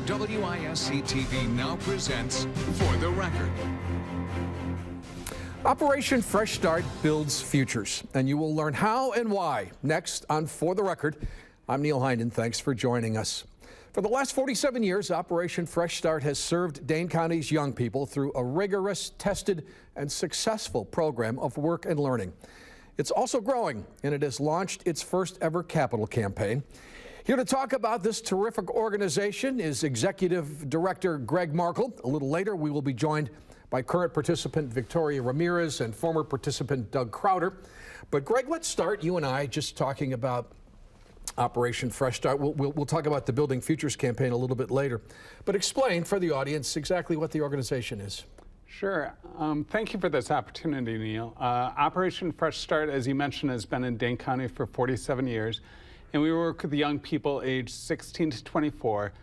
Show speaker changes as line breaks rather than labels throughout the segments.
WISC TV now presents For the Record.
Operation Fresh Start builds futures, and you will learn how and why next on For the Record. I'm Neil Heinen. Thanks for joining us. For the last 47 years, Operation Fresh Start has served Dane County's young people through a rigorous, tested, and successful program of work and learning. It's also growing, and it has launched its first ever capital campaign. Here to talk about this terrific organization is Executive Director Greg Markle. A little later, we will be joined by current participant Victoria Ramirez and former participant Doug Crowder. But Greg, let's start, you and I, just talking about Operation Fresh Start. We'll talk about the Building Futures campaign a little bit later. But explain for the audience exactly what the organization is.
Sure. Thank you for this opportunity, Neil. Operation Fresh Start, as you mentioned, has been in Dane County for 47 years. And we work with young people aged 16 to 24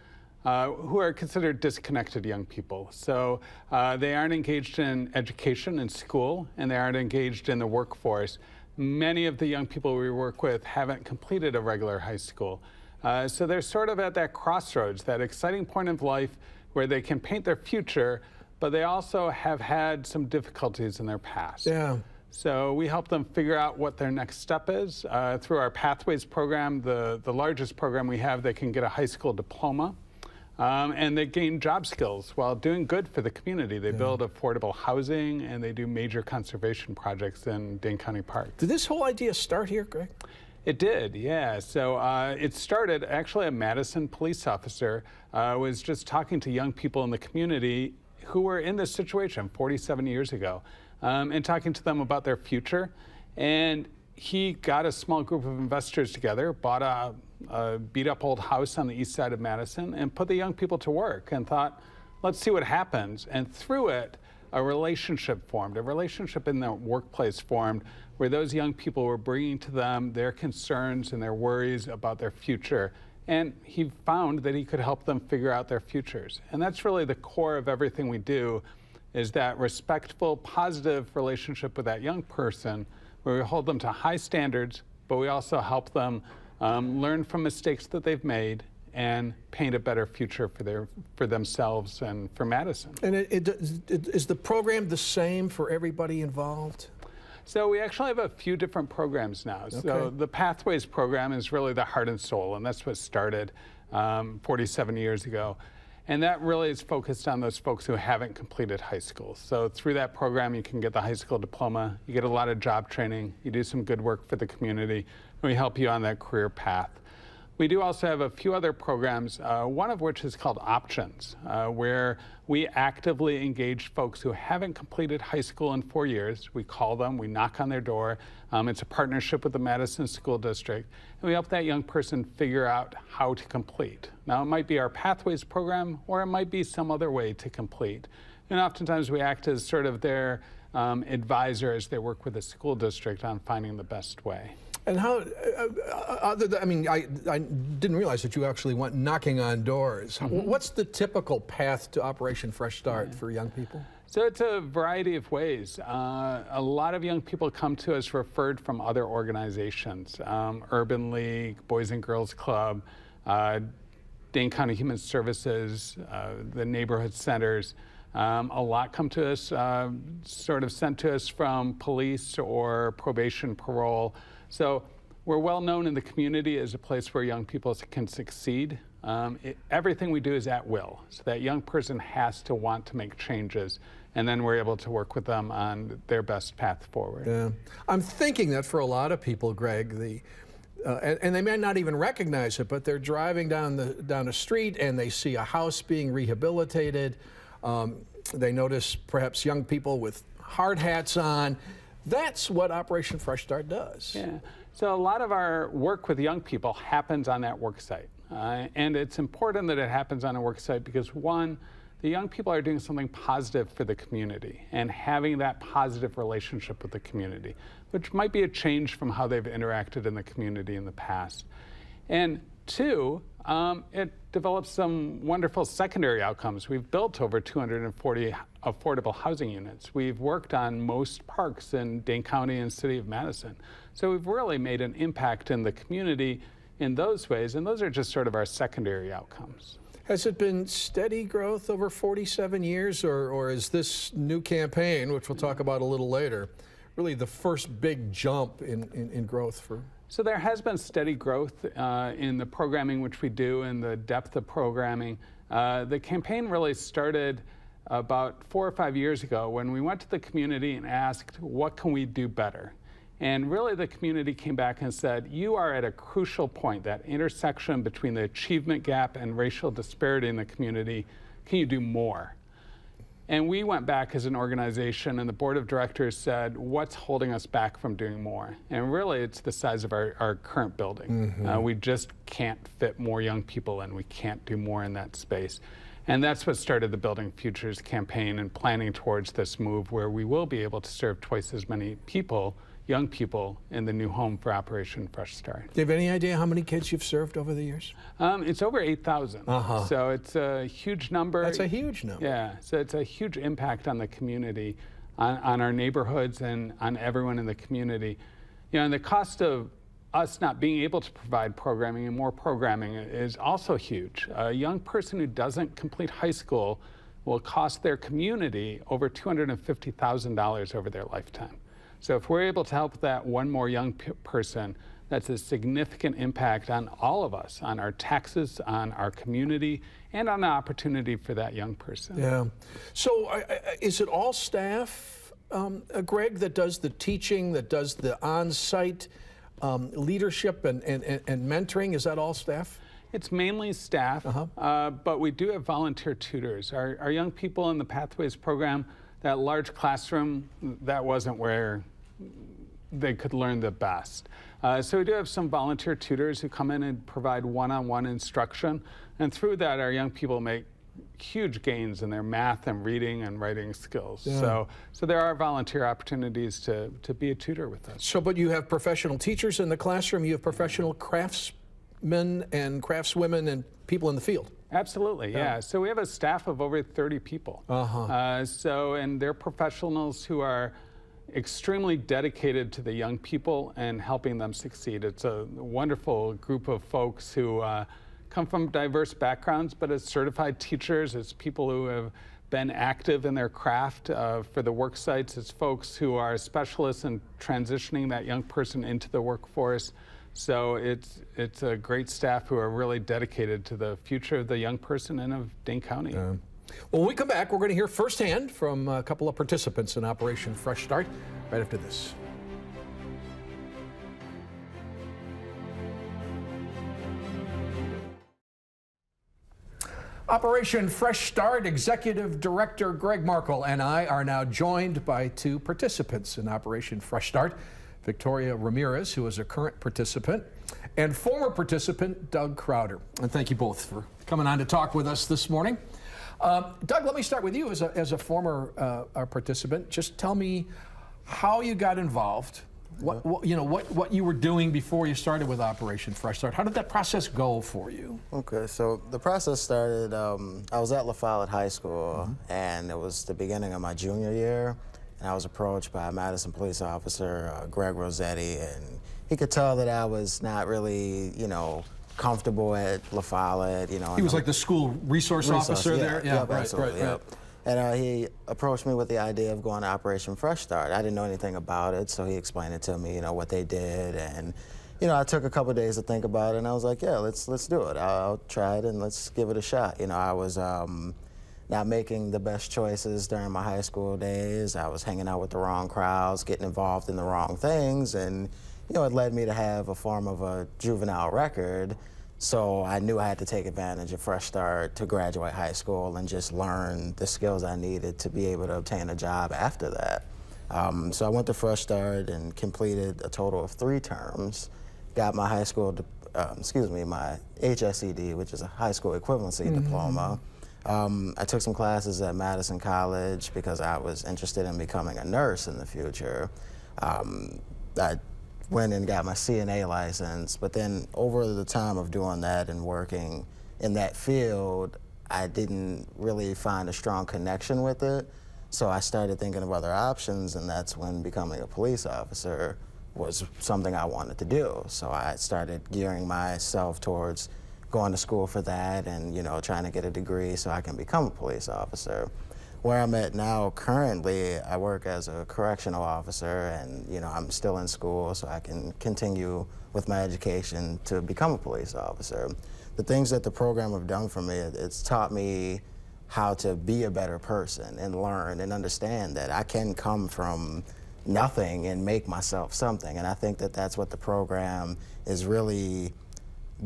who are considered disconnected young people. So they aren't engaged in education in school, and they aren't engaged in the workforce. Many of the young people we work with haven't completed a regular high school. So they're sort of at that crossroads, that exciting point of life where they can paint their future, but they also have had some difficulties in their past.
Yeah.
So we help them figure out what their next step is. Through our Pathways program, the largest program we have, they can get a high school diploma. And they gain job skills while doing good for the community. They build affordable housing, and they do major conservation projects in Dane County Park.
Did this whole idea start here, Greg?
It did, yeah. So it started, actually a Madison police officer was just talking to young people in the community who were in this situation 47 years ago. And talking to them about their future. And he got a small group of investors together, bought a beat-up old house on the east side of Madison, and put the young people to work and thought, let's see what happens. And through it, a relationship formed, a relationship in the workplace formed, where those young people were bringing to them their concerns and their worries about their future. And he found that he could help them figure out their futures. And that's really the core of everything we do, is that respectful, positive relationship with that young person, where we hold them to high standards, but we also help them learn from mistakes that they've made and paint a better future for themselves and for Madison.
And is the program the same for everybody involved?
So we actually have a few different programs now. Okay. So the Pathways program is really the heart and soul, and that's what started 47 years ago. And that really is focused on those folks who haven't completed high school. So through that program, you can get the high school diploma, you get a lot of job training, you do some good work for the community, and we help you on that career path. We do also have a few other programs, one of which is called Options, where we actively engage folks who haven't completed high school in 4 years. We call them, we knock on their door. It's a partnership with the Madison School District, and we help that young person figure out how to complete. Now, it might be our Pathways program, or it might be some other way to complete. And oftentimes we act as sort of their advisor as they work with the school district on finding the best way.
And how, I didn't realize that you actually went knocking on doors. Mm-hmm. What's the typical path to Operation Fresh Start for young people?
So it's a variety of ways. A lot of young people come to us referred from other organizations, Urban League, Boys and Girls Club, Dane County Human Services, the neighborhood centers. A lot come to us, sort of sent to us from police or probation, parole. So we're well known in the community as a place where young people can succeed. Everything we do is at will, so that young person has to want to make changes, and then we're able to work with them on their best path forward.
Yeah. I'm thinking that for a lot of people, Greg, and they may not even recognize it, but they're driving down the street and they see a house being rehabilitated. They notice perhaps young people with hard hats on. That's what Operation Fresh Start does.
Yeah. So a lot of our work with young people happens on that work site. And it's important that it happens on a work site because, one, the young people are doing something positive for the community and having that positive relationship with the community, which might be a change from how they've interacted in the community in the past. And two, it develops some wonderful secondary outcomes. We've built over 240 affordable housing units. We've worked on most parks in Dane County and City of Madison. So we've really made an impact in the community in those ways, and those are just sort of our secondary outcomes.
Has it been steady growth over 47 years, or is this new campaign, which we'll talk about a little later, really the first big jump in growth for?
So there has been steady growth in the programming which we do and the depth of programming. The campaign really started about 4 or 5 years ago when we went to the community and asked, what can we do better? And really the community came back and said, you are at a crucial point, that intersection between the achievement gap and racial disparity in the community. Can you do more? And we went back as an organization, and the board of directors said, what's holding us back from doing more? And really, it's the size of our current building. We just can't fit more young people in. We can't do more in that space. And that's what started the Building Futures campaign and planning towards this move where we will be able to serve twice as many people, young people, in the new home for Operation Fresh Start.
Do you have any idea how many kids you've served over the years?
It's over 8,000. So it's a huge number.
That's a huge number.
Yeah, so it's a huge impact on the community, on our neighborhoods, and on everyone in the community. You know, and the cost of us not being able to provide programming and more programming is also huge. A young person who doesn't complete high school will cost their community over $250,000 over their lifetime. So if we're able to help that one more young person, that's a significant impact on all of us, on our taxes, on our community, and on the opportunity for that young person.
Yeah. So is it all staff, Greg, that does the teaching, that does the on-site leadership and mentoring? Is that all staff?
It's mainly staff, but we do have volunteer tutors. Our young people in the Pathways program, that large classroom, that wasn't where they could learn the best. So we do have some volunteer tutors who come in and provide one-on-one instruction. And through that, our young people make huge gains in their math and reading and writing skills. Yeah. So there are volunteer opportunities to be a tutor with us.
So, but you have professional teachers in the classroom, you have professional craftsmen and craftswomen and people in the field.
Absolutely, yeah. So we have a staff of over 30 people. And they're professionals who are extremely dedicated to the young people and helping them succeed. It's a wonderful group of folks who come from diverse backgrounds, but as certified teachers, as people who have been active in their craft for the work sites, as folks who are specialists in transitioning that young person into the workforce. So it's a great staff who are really dedicated to the future of the young person and of Dane County.
Well, when we come back, we're going to hear firsthand from a couple of participants in Operation Fresh Start right after this. Operation Fresh Start Executive Director Greg Markle and I are now joined by two participants in Operation Fresh Start. Victoria Ramirez, who is a current participant, and former participant Doug Crowder. And thank you both for coming on to talk with us this morning. Doug, let me start with you as a former participant. Just tell me how you got involved, what you were doing before you started with Operation Fresh Start. How did that process go for you?
Okay, so the process started, I was at La Follette High School, and it was the beginning of my junior year. And I was approached by a Madison police officer, Greg Rossetti, and he could tell that I was not really, comfortable at La Follette, He
was like the school resource officer there?
Yeah, absolutely. And he approached me with the idea of going to Operation Fresh Start. I didn't know anything about it, so he explained it to me, what they did. And, I took a couple of days to think about it, and I was like, yeah, let's do it. I'll try it, and let's give it a shot. I was not making the best choices during my high school days. I was hanging out with the wrong crowds, getting involved in the wrong things, and it led me to have a form of a juvenile record. So I knew I had to take advantage of Fresh Start to graduate high school and just learn the skills I needed to be able to obtain a job after that. So I went to Fresh Start and completed a total of 3 terms, got my high school, my HSED, which is a high school equivalency diploma. I took some classes at Madison College because I was interested in becoming a nurse in the future. I went and got my CNA license, but then over the time of doing that and working in that field, I didn't really find a strong connection with it. So I started thinking of other options, and that's when becoming a police officer was something I wanted to do. So I started gearing myself towards going to school for that and, you know, trying to get a degree so I can become a police officer. Where I'm at now currently, I work as a correctional officer, and, you know, I'm still in school so I can continue with my education to become a police officer. The things that the program have done for me, it's taught me how to be a better person and learn and understand that I can come from nothing and make myself something. And I think that that's what the program is really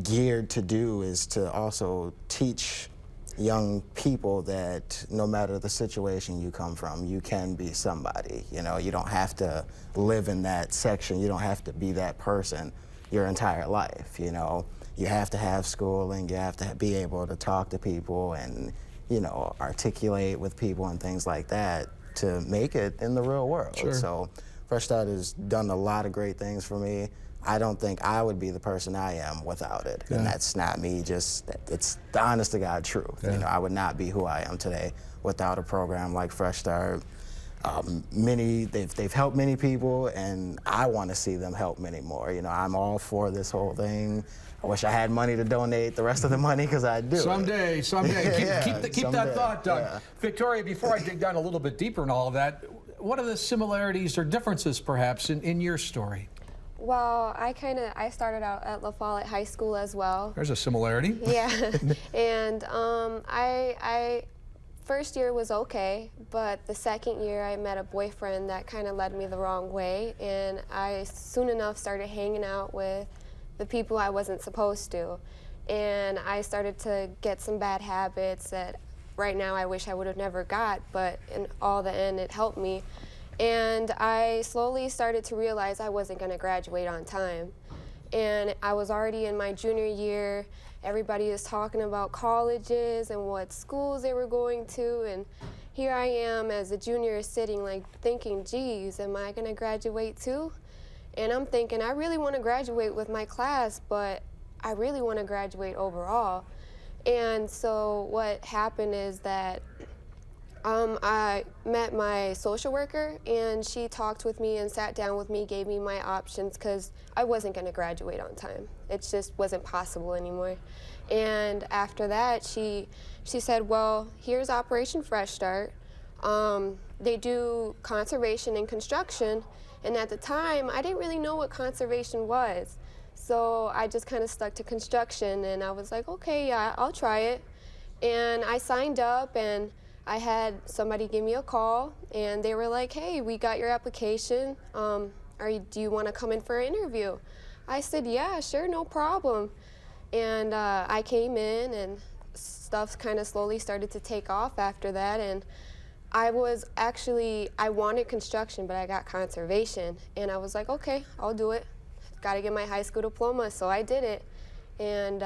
geared to do, is to also teach young people that no matter the situation you come from, you can be somebody. You know, you don't have to live in that section. You don't have to be that person your entire life, you know. You have to have schooling, you have to be able to talk to people and, you know, articulate with people and things like that to make it in the real world.
Sure.
So Fresh Start has done a lot of great things for me. I don't think I would be the person I am without it. Yeah. And that's not me, just, it's the honest to God truth. Yeah. You know, I would not be who I am today without a program like Fresh Start. They've helped many people, and I want to see them help many more. You know, I'm all for this whole thing. I wish I had money to donate the rest of the money, because I do.
Someday. Keep
someday.
that thought, Doug.
Yeah.
Victoria, before I dig down a little bit deeper in all of that, what are the similarities or differences, perhaps, in your story?
Well, I started out at La Follette High School as well.
There's a similarity.
Yeah, and I first year was okay, but the second year I met a boyfriend that kind of led me the wrong way, and I soon enough started hanging out with the people I wasn't supposed to, and I started to get some bad habits that right now I wish I would have never got, but in all the end it helped me. And I slowly started to realize I wasn't going to graduate on time. And I was already in my junior year. Everybody is talking about colleges and what schools they were going to. And here I am as a junior sitting like thinking, geez, am I going to graduate too? And I'm thinking, I really want to graduate with my class, but I really want to graduate overall. And so what happened is that I met my social worker, and she talked with me and sat down with me, gave me my options, because I wasn't going to graduate on time. It just wasn't possible anymore. And after that, she said, well, here's Operation Fresh Start. They do conservation and construction, and at the time, I didn't really know what conservation was. So I just kind of stuck to construction, and I was like, okay, yeah, I'll try it. And I signed up, and I had somebody give me a call, and they were like, hey, we got your application. Do you want to come in for an interview? I said, yeah, sure, no problem. And I came in, and stuff kind of slowly started to take off after that. And I wanted construction, but I got conservation. And I was like, okay, I'll do it. Got to get my high school diploma, so I did it. And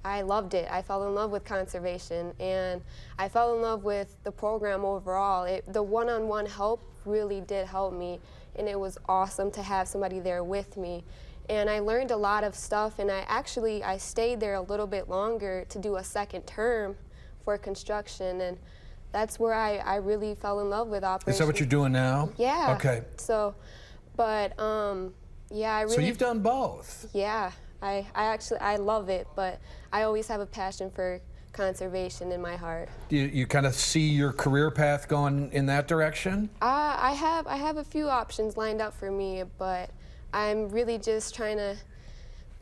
I loved it. I fell in love with conservation, and I fell in love with the program overall. The one-on-one help really did help me, and it was awesome to have somebody there with me. And I learned a lot of stuff, and I stayed there a little bit longer to do a second term for construction, and that's where I really fell in love with Operation.
Is that what you're doing now?
Yeah.
Okay.
So, but yeah, I really.
So you've done both.
Yeah. I love it, but I always have a passion for conservation in my heart.
Do you kind of see your career path going in that direction?
I have a few options lined up for me, but I'm really just trying to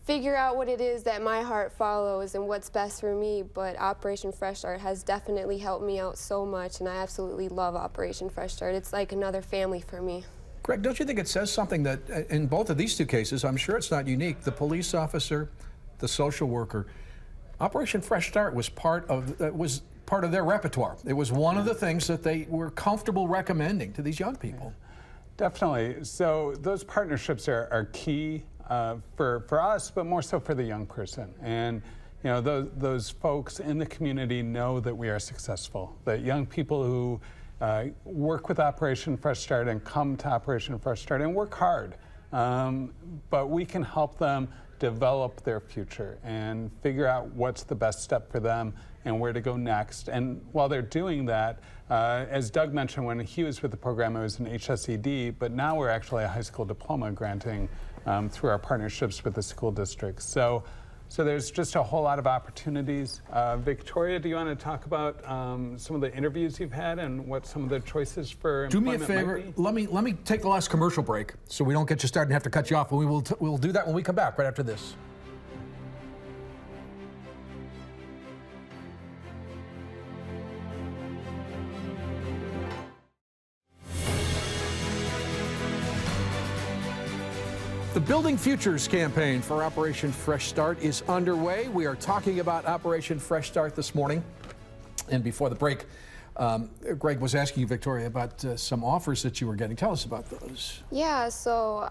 figure out what it is that my heart follows and what's best for me. But Operation Fresh Start has definitely helped me out so much, and I absolutely love Operation Fresh Start. It's like another family for me.
Greg, don't you think it says something that in both of these two cases, I'm sure it's not unique, the police officer, the social worker, Operation Fresh Start was part of their repertoire. It was one of the things that they were comfortable recommending to these young people.
Definitely. So those partnerships are key for us, but more so for the young person. And you know, those folks in the community know that we are successful, that young people who work with Operation Fresh Start and come to Operation Fresh Start and work hard, but we can help them develop their future and figure out what's the best step for them and where to go next. And while they're doing that, as Doug mentioned, when he was with the program, it was an HSED, but now we're actually a high school diploma granting through our partnerships with the school districts. So So there's just a whole lot of opportunities. Victoria, do you want to talk about some of the interviews you've had and what some of the choices for
Do me a
employment
favor.
might be?
Let me take the last commercial break so we don't get you started and have to cut you off. We'll do that when we come back right after this. The Building Futures campaign for Operation Fresh Start is underway. We are talking about Operation Fresh Start this morning. And before the break, Greg was asking you, Victoria, about some offers that you were getting. Tell us about those.
Yeah, so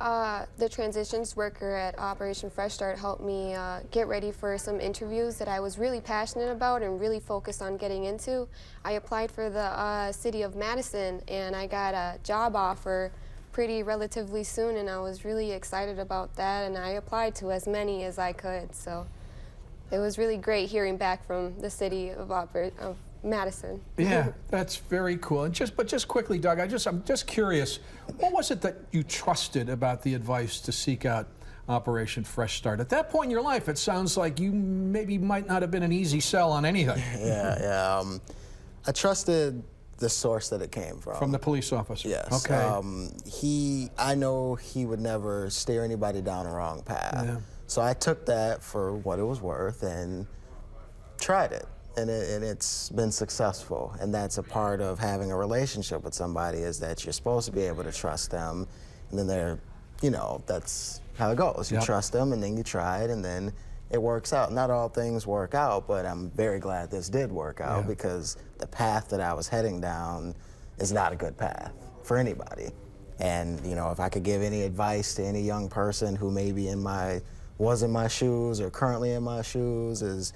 the transitions worker at Operation Fresh Start helped me get ready for some interviews that I was really passionate about and really focused on getting into. I applied for the city of Madison, and I got a job offer pretty relatively soon, and I was really excited about that, and I applied to as many as I could. So it was really great hearing back from the city of Madison.
Yeah, that's very cool. And just quickly, Doug, I'm just curious, what was it that you trusted about the advice to seek out Operation Fresh Start? At that point in your life, it sounds like you maybe might not have been an easy sell on anything.
Yeah. I trusted the source that it came from.
From the police officer?
Yes.
Okay.
I know he would never steer anybody down the wrong path.
Yeah.
So I took that for what it was worth and tried it. And it's been successful. And that's a part of having a relationship with somebody, is that you're supposed to be able to trust them. And then that's how it goes. You trust them, and then you try it, and then it works out. Not all things work out, but I'm very glad this did work out, because the path that I was heading down is not a good path for anybody. And if I could give any advice to any young person who maybe was in my shoes or currently in my shoes, is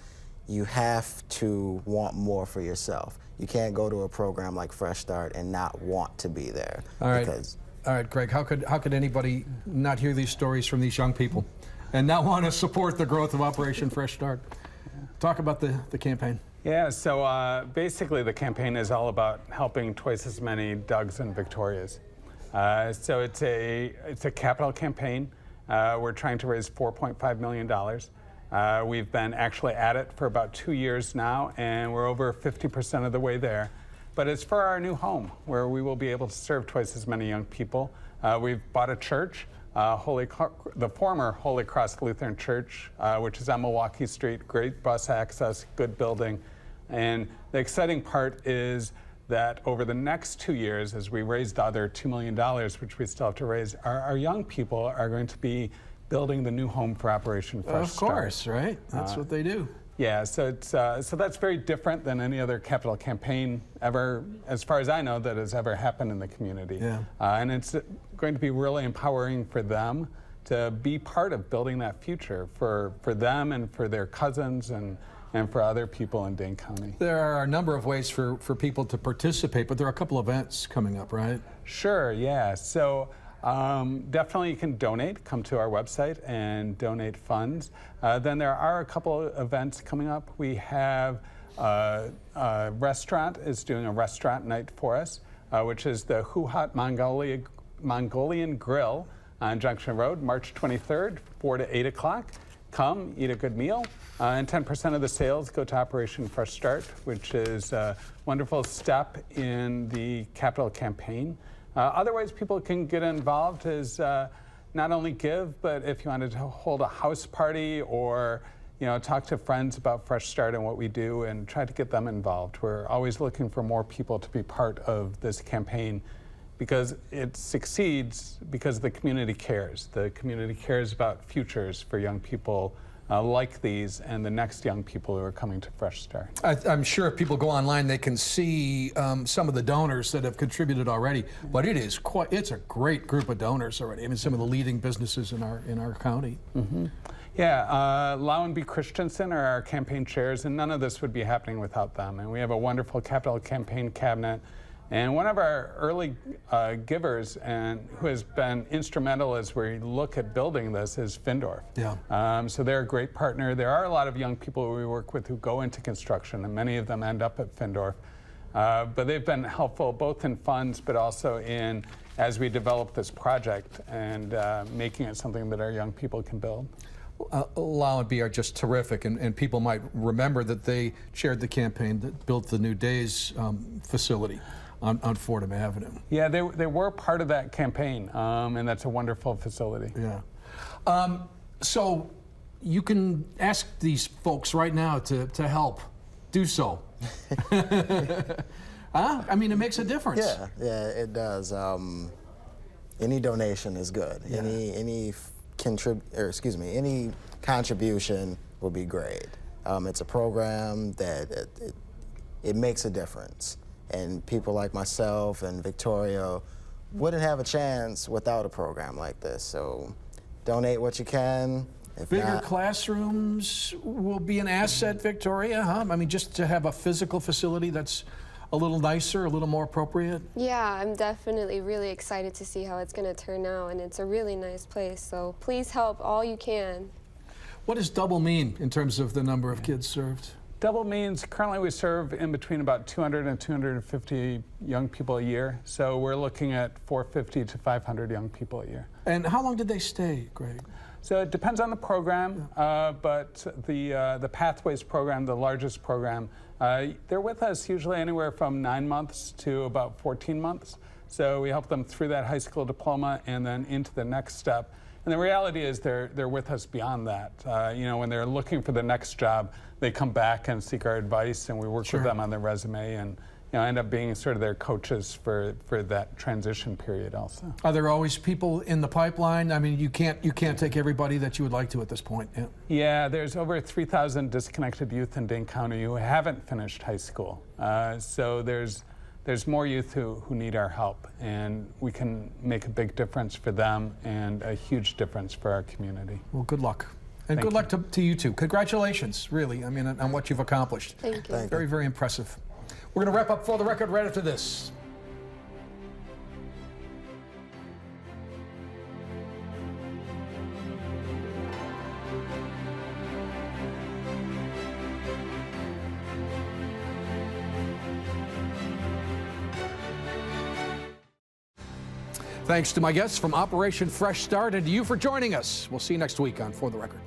you have to want more for yourself. You can't go to a program like Fresh Start and not want to be there.
All right, Greg, how could anybody not hear these stories from these young people and not want to support the growth of Operation Fresh Start? Talk about the campaign.
Yeah, so basically the campaign is all about helping twice as many Dougs and Victorias. So it's a capital campaign. We're trying to raise $4.5 million. We've been actually at it for about 2 years now, and we're over 50% of the way there. But it's for our new home, where we will be able to serve twice as many young people. We've bought a church, the former Holy Cross Lutheran Church, which is on Milwaukee Street. Great bus access, good building. And the exciting part is that over the next 2 years, as we raise the other $2 million, which we still have to raise, our young people are going to be building the new home for Operation Fresh Start.
Of course, right? That's what they do.
Yeah, so that's very different than any other capital campaign ever, as far as I know, that has ever happened in the community.
Yeah.
And it's going to be really empowering for them to be part of building that future for them and for their cousins and for other people in Dane County.
There are a number of ways for people to participate, but there are a couple events coming up, right?
Sure, yeah. So definitely you can donate, come to our website and donate funds. Then there are a couple of events coming up. We have a restaurant is doing a restaurant night for us, which is the Huhat Mongolian Grill on Junction Road, March 23rd, 4 to 8 o'clock. Come, eat a good meal, and 10% of the sales go to Operation Fresh Start, which is a wonderful step in the capital campaign. Other ways people can get involved is not only give, but if you wanted to hold a house party or talk to friends about Fresh Start and what we do and try to get them involved. We're always looking for more people to be part of this campaign, because it succeeds because the community cares. The community cares about futures for young people like these and the next young people who are coming to Fresh Start.
I'm sure if people go online, they can see some of the donors that have contributed already. But it's a great group of donors already. I mean, some of the leading businesses in our county.
Mm-hmm. Yeah, Lau and B. Christensen are our campaign chairs, and none of this would be happening without them. And we have a wonderful capital campaign cabinet. And one of our early givers, and who has been instrumental as we look at building this, is Findorf.
Yeah.
So they're a great partner. There are a lot of young people we work with who go into construction, and many of them end up at Findorf. But they've been helpful both in funds, but also in, as we develop this project and making it something that our young people can build.
Lau and B are just terrific, and people might remember that they chaired the campaign that built the New Days facility on Fordham Avenue.
Yeah, they were part of that campaign, and that's a wonderful facility.
Yeah. So you can ask these folks right now to help. Do so. I mean, it makes a difference.
Yeah, it does. Any donation is good.
Yeah.
Any contribution will be great. It's a program that it makes a difference, and people like myself and Victoria wouldn't have a chance without a program like this. So, donate what you can. If
Bigger
not,
classrooms will be an asset, Victoria, huh? I mean, just to have a physical facility that's a little nicer, a little more appropriate?
Yeah, I'm definitely really excited to see how it's going to turn out, and it's a really nice place, so please help all you can.
What does double mean in terms of the number of kids served?
Double means currently we serve in between about 200 and 250 young people a year, so we're looking at 450 to 500 young people a year.
And how long did they stay, Greg?
So it depends on the program, but the Pathways program, the largest program, they're with us usually anywhere from 9 months to about 14 months. So we help them through that high school diploma and then into the next step. And the reality is they're with us beyond that. When they're looking for the next job, they come back and seek our advice, and we work with them on their resume and end up being sort of their coaches for that transition period also.
Are there always people in the pipeline? I mean, you can't take everybody that you would like to at this point. Yeah.
Yeah, there's over 3,000 disconnected youth in Dane County who haven't finished high school. So there's more youth who need our help, and we can make a big difference for them and a huge difference for our community.
Well, good luck. And good luck to you too. Congratulations, really, I mean, on what you've accomplished.
Thank you.
Very, very impressive. We're going to wrap up For the Record right after this. Thanks to my guests from Operation Fresh Start and to you for joining us. We'll see you next week on For the Record.